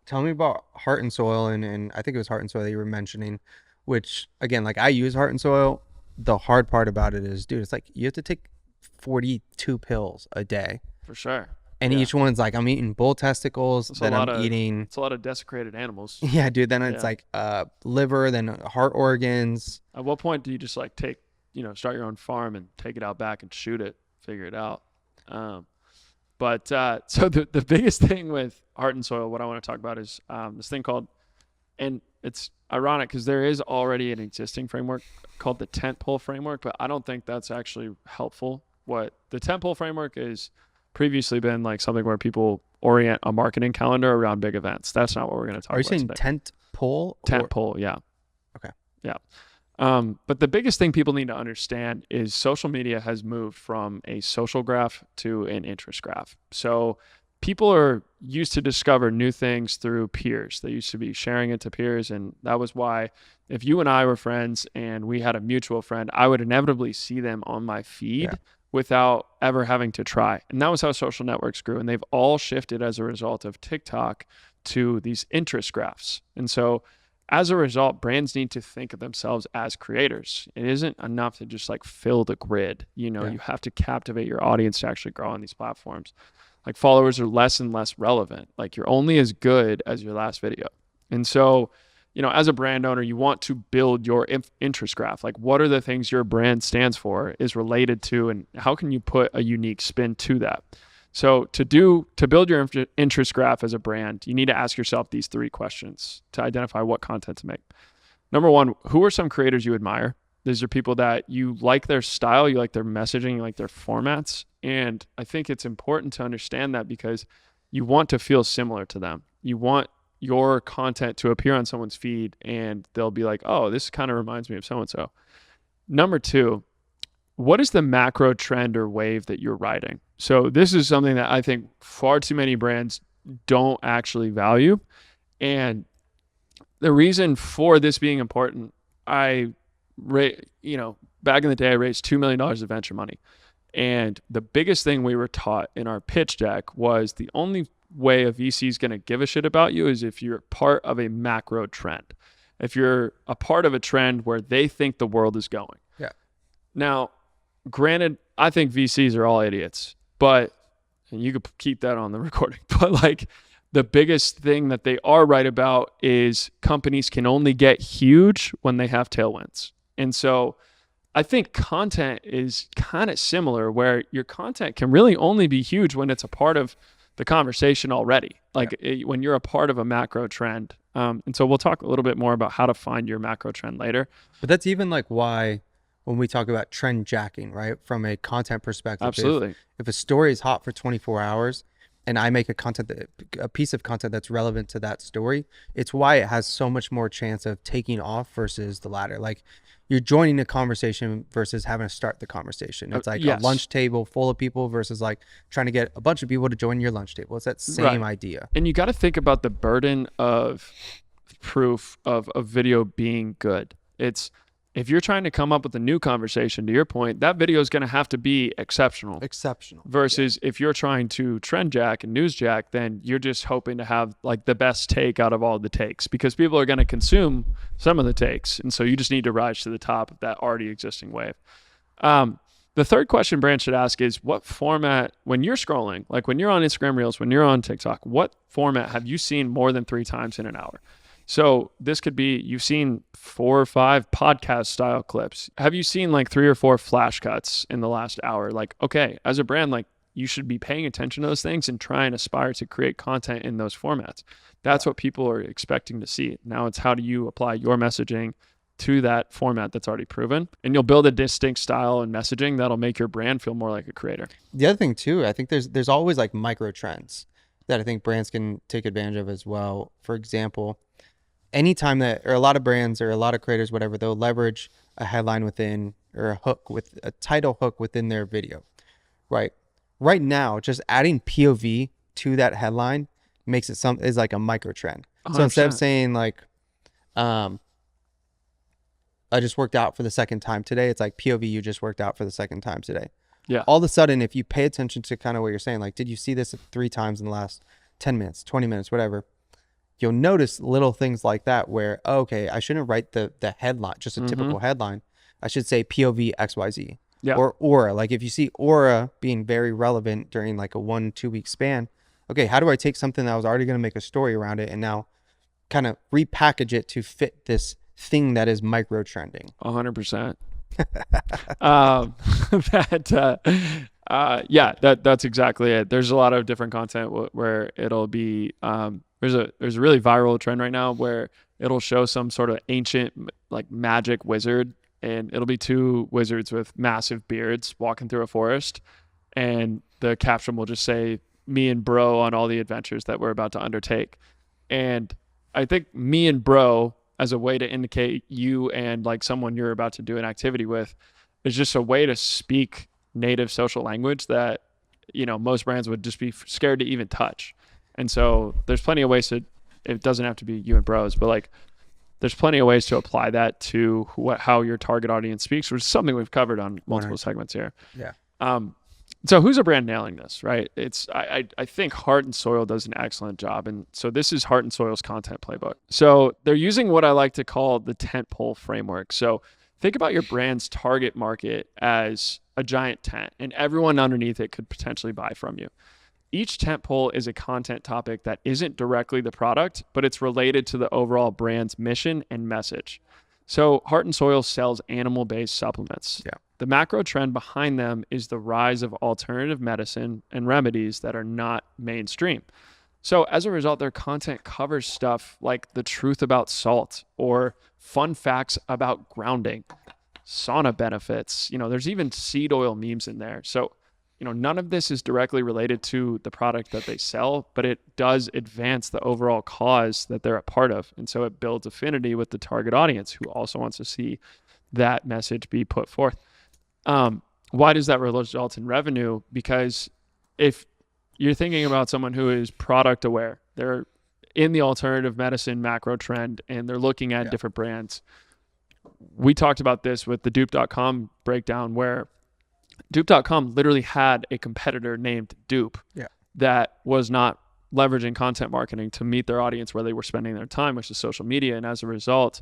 tell me about Heart and Soil, and I think it was Heart and Soil that you were mentioning, which again, like I use Heart and Soil. The hard part about it is, dude, it's like you have to take 42 pills a day. For sure. And Yeah. each one's like I'm eating bull testicles, It's a then I'm lot of eating it's a lot of desecrated animals. yeah, dude, then it's Yeah. like liver, then heart organs. At what point do you just like take, start your own farm and take it out back and shoot it, figure it out? Um, but so the biggest thing with Heart and Soil, what I want to talk about is this thing called, and it's ironic because there is already an existing framework called the tent pole framework, but I don't think that's actually helpful. What the tent pole framework is previously been like something where people orient a marketing calendar around big events. That's not what we're going to talk Are you about saying today. tent pole? Tent pole, yeah. Okay. Yeah. But the biggest thing people need to understand is social media has moved from a social graph to an interest graph. So people are used to discover new things through peers. They used to be sharing it to peers. And that was why if you and I were friends and we had a mutual friend, I would inevitably see them on my feed without ever having to try. And that was how social networks grew. And they've all shifted as a result of TikTok to these interest graphs. And so as a result, brands need to think of themselves as creators. It isn't enough to just like fill the grid. You have to captivate your audience to actually grow on these platforms. Like followers are less and less relevant. Like you're only as good as your last video. And so, as a brand owner, you want to build your interest graph. Like what are the things your brand stands for, is related to, and how can you put a unique spin to that? So to build your interest graph as a brand, you need to ask yourself these 3 questions to identify what content to make. Number 1, who are some creators you admire? These are people that you like their style, you like their messaging, you like their formats. And I think it's important to understand that because you want to feel similar to them. You want your content to appear on someone's feed and they'll be like, oh, this kind of reminds me of so-and-so. Number 2, what is the macro trend or wave that you're riding? So this is something that I think far too many brands don't actually value. And the reason for this being important, back in the day, I raised $2 million of venture money. And the biggest thing we were taught in our pitch deck was the only way a VC is going to give a shit about you is if you're part of a macro trend. If you're a part of a trend where they think the world is going. Yeah. Now, granted, I think VCs are all idiots, and you could keep that on the recording, but like the biggest thing that they are right about is companies can only get huge when they have tailwinds. And so I think content is kind of similar, where your content can really only be huge when it's a part of the conversation already, when you're a part of a macro trend. And so we'll talk a little bit more about how to find your macro trend later. But that's even like why when we talk about trend jacking, right? From a content perspective. Absolutely. If a story is hot for 24 hours and I make a piece of content that's relevant to that story, it's why it has so much more chance of taking off versus the latter. Like you're joining a conversation versus having to start the conversation. It's like a lunch table full of people versus like trying to get a bunch of people to join your lunch table. It's that same idea. And you got to think about the burden of proof of a video being good. It's if you're trying to come up with a new conversation, to your point, that video is going to have to be exceptional. Versus if you're trying to trend jack and news jack, then you're just hoping to have like the best take out of all the takes because people are going to consume some of the takes. And so you just need to rise to the top of that already existing wave. The third question brands should ask is what format, when you're scrolling, like when you're on Instagram Reels, when you're on TikTok, what format have you seen more than 3 times in an hour? So this could be, you've seen 4 or 5 podcast style clips. Have you seen like 3 or 4 flash cuts in the last hour? Like, okay, as a brand, like you should be paying attention to those things and try and aspire to create content in those formats. That's what people are expecting to see. Now it's how do you apply your messaging to that format that's already proven, and you'll build a distinct style and messaging that'll make your brand feel more like a creator. The other thing too, I think there's always like micro trends that I think brands can take advantage of as well. For example, anytime that, or a lot of brands or a lot of creators, whatever, they'll leverage a headline within, or a hook with a title hook within their video, right? Right now, just adding POV to that headline makes it is like a micro trend. 100%. So instead of saying like, I just worked out for the second time today, it's like POV, you just worked out for the second time today. Yeah. All of a sudden, if you pay attention to kind of what you're saying, like, did you see this 3 times in the last 10 minutes, 20 minutes, whatever? you'll notice little things like that where, okay, I shouldn't write the headline, just a typical headline. I should say POV XYZ. Yeah. Or aura. Like if you see aura being very relevant during like a 1-2 week span, okay, how do I take something that I was already going to make a story around it and now kind of repackage it to fit this thing that is micro trending? 100%. That's exactly it. There's a lot of different content where it'll be, there's a really viral trend right now where it'll show some sort of ancient like magic wizard, and it'll be two wizards with massive beards walking through a forest, and the caption will just say, "Me and bro on all the adventures that we're about to undertake." And I think me and bro, as a way to indicate you and like someone you're about to do an activity with, is just a way to speak native social language that, most brands would just be scared to even touch. And so there's plenty of ways it doesn't have to be you and bros, but like there's plenty of ways to apply that to how your target audience speaks, which is something we've covered on multiple segments here. Yeah. So who's a brand nailing this, right? I think Heart and Soil does an excellent job. And so this is Heart and Soil's content playbook. So they're using what I like to call the tentpole framework. So think about your brand's target market as a giant tent, and everyone underneath it could potentially buy from you. Each tentpole is a content topic that isn't directly the product, but it's related to the overall brand's mission and message. So Heart and Soil sells animal-based supplements. Yeah. The macro trend behind them is the rise of alternative medicine and remedies that are not mainstream. So as a result, their content covers stuff like the truth about salt or fun facts about grounding, sauna benefits. There's even seed oil memes in there. So none of this is directly related to the product that they sell, but it does advance the overall cause that they're a part of. And so it builds affinity with the target audience who also wants to see that message be put forth. Why does that result in revenue? Because if you're thinking about someone who is product aware, they're in the alternative medicine macro trend and they're looking at different brands. We talked about this with the dupe.com breakdown where dupe.com literally had a competitor named Dupe that was not leveraging content marketing to meet their audience where they were spending their time, which is social media. And as a result,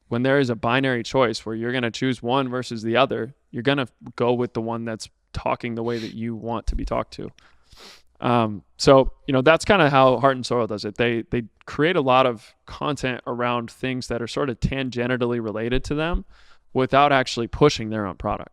when there is a binary choice where you're going to choose one versus the other, you're going to go with the one that's talking the way that you want to be talked to. So that's kind of how Heart and Soil does it. They create a lot of content around things that are sort of tangentially related to them without actually pushing their own product.